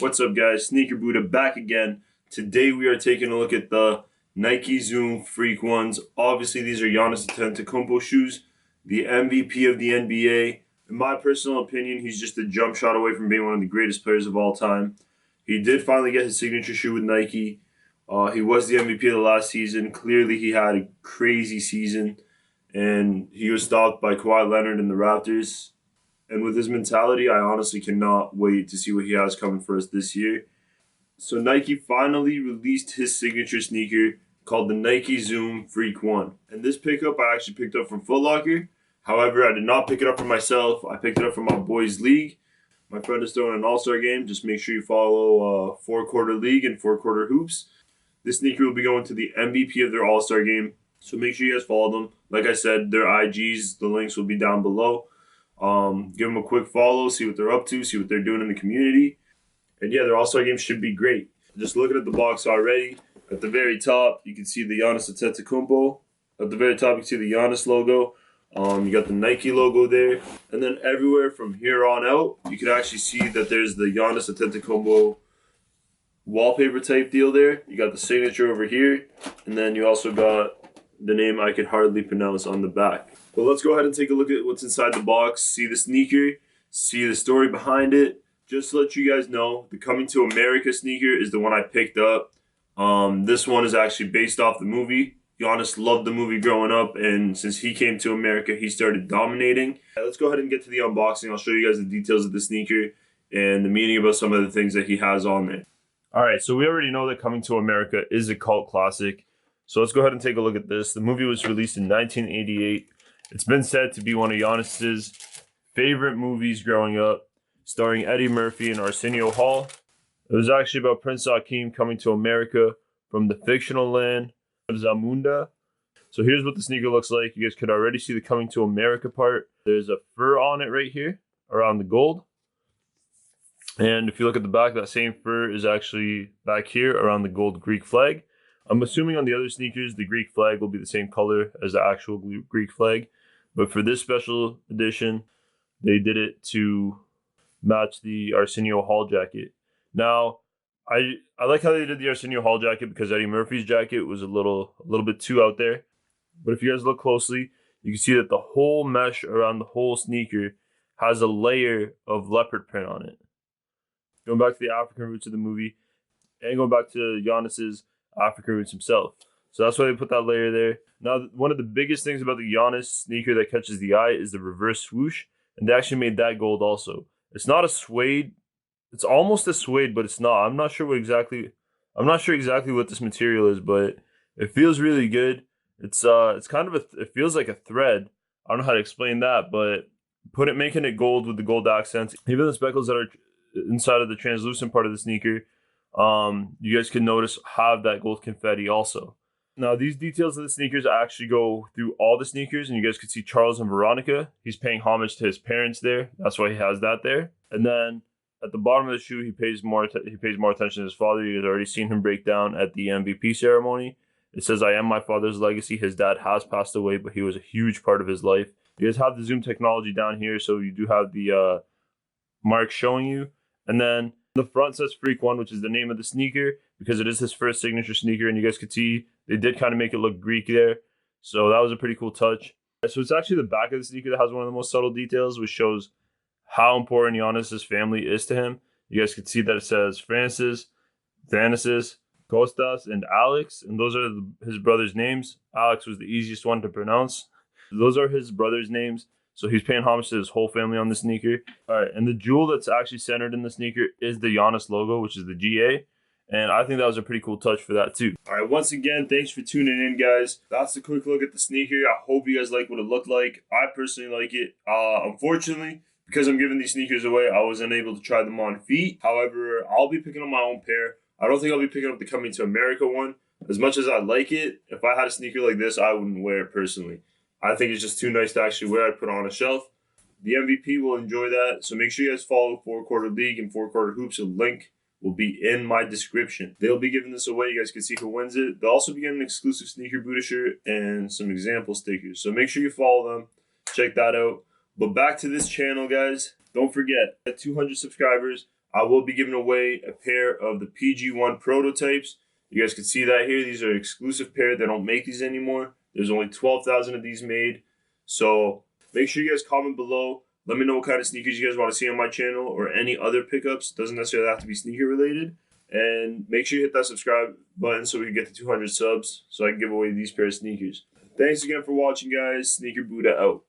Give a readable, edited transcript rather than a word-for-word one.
What's up, guys? Sneaker Buddha back again. Today we are taking a look at the Nike Zoom Freak ones. Obviously, these are Giannis Antetokounmpo shoes, the MVP of the NBA. In my personal opinion, he's just a jump shot away from being one of the greatest players of all time. He did finally get his signature shoe with Nike. He was the MVP of the last season. Clearly, he had a crazy season, and he was stopped by Kawhi Leonard and the Raptors. And with his mentality, I honestly cannot wait to see what he has coming for us this year. So Nike finally released his signature sneaker called the Nike Zoom Freak 1. And this pickup I actually picked up from Foot Locker. However, I did not pick it up for myself. I picked it up from my boys' league. My friend is throwing an all-star game. Just make sure you follow 4-quarter league and 4-quarter hoops. This sneaker will be going to the MVP of their all-star game. So make sure you guys follow them. Like I said, their IGs, the links will be down below. Give them a quick follow, see what they're up to, see what they're doing in the community. And yeah, their All-Star game should be great. Just looking at the box already, at the very top, you can see the Giannis Antetokounmpo. At the very top, you can see the Giannis logo. You got the Nike logo there. And then everywhere from here on out, you can actually see that there's the Giannis Antetokounmpo wallpaper type deal there. You got the signature over here. And then you also got the name I could hardly pronounce on the back. But let's go ahead and take a look at what's inside the box, see the sneaker, see the story behind it. Just to let you guys know, the Coming to America sneaker is the one I picked up. This one is actually based off the movie. Giannis loved the movie growing up, and since he came to America, he started dominating. Let's go ahead and get to the unboxing. I'll show you guys the details of the sneaker and the meaning about some of the things that he has on there. All right, so we already know that Coming to America is a cult classic. So let's go ahead and take a look at this. The movie was released in 1988. It's been said to be one of Giannis's favorite movies growing up, starring Eddie Murphy and Arsenio Hall. It was actually about Prince Hakeem coming to America from the fictional land of Zamunda. So here's what the sneaker looks like. You guys could already see the Coming to America part. There's a fur on it right here around the gold. And if you look at the back, that same fur is actually back here around the gold Greek flag. I'm assuming on the other sneakers, the Greek flag will be the same color as the actual Greek flag. But for this special edition, they did it to match the Arsenio Hall jacket. Now, I like how they did the Arsenio Hall jacket because Eddie Murphy's jacket was a little bit too out there. But if you guys look closely, you can see that the whole mesh around the whole sneaker has a layer of leopard print on it. Going back to the African roots of the movie and going back to Giannis's African roots himself. So that's why they put that layer there. Now, one of the biggest things about the Giannis sneaker that catches the eye is the reverse swoosh. And they actually made that gold also. It's not a suede. It's almost a suede, but it's not. I'm not sure exactly what this material is, but it feels really good. It's kind of it feels like a thread. I don't know how to explain that, but making it gold with the gold accents. Even the speckles that are inside of the translucent part of the sneaker, you guys can notice have that gold confetti also. Now, these details of the sneakers actually go through all the sneakers, and you guys can see Charles and Veronica. He's paying homage to his parents there. That's why he has that there. And then at the bottom of the shoe, he pays more attention to his father. You guys already seen him break down at the MVP ceremony. It says, "I am my father's legacy." His dad has passed away, but he was a huge part of his life. You guys have the zoom technology down here, so you do have the mark showing you. And then the front says Freak 1, which is the name of the sneaker, because it is his first signature sneaker, and you guys could see they did kind of make it look Greek there. So that was a pretty cool touch. So it's actually the back of the sneaker that has one of the most subtle details, which shows how important Giannis's family is to him. You guys could see that it says Francis, Thanasis, Kostas, and Alex, and those are his brothers' names. Alex was the easiest one to pronounce. Those are his brothers' names. So he's paying homage to his whole family on the sneaker. All right, and the jewel that's actually centered in the sneaker is the Giannis logo, which is the GA. And I think that was a pretty cool touch for that too. All right, once again, thanks for tuning in, guys. That's a quick look at the sneaker. I hope you guys like what it looked like. I personally like it. Unfortunately, because I'm giving these sneakers away, I was unable to try them on feet. However, I'll be picking up my own pair. I don't think I'll be picking up the Coming to America one. As much as I like it, if I had a sneaker like this, I wouldn't wear it personally. I think it's just too nice to actually wear. I'd put it on a shelf. The MVP will enjoy that. So make sure you guys follow 4-quarter league and 4-quarter hoops. A link will be in my description. They'll be giving this away. You guys can see who wins it. They'll also be getting an exclusive Sneaker Buddha shirt and some example stickers. So make sure you follow them. Check that out. But back to this channel, guys. Don't forget, at 200 subscribers, I will be giving away a pair of the PG1 prototypes. You guys can see that here. These are an exclusive pair. They don't make these anymore. There's only 12,000 of these made. So make sure you guys comment below. Let me know what kind of sneakers you guys want to see on my channel or any other pickups. Doesn't necessarily have to be sneaker related. And make sure you hit that subscribe button so we can get to 200 subs so I can give away these pair of sneakers. Thanks again for watching, guys. Sneaker Buddha out.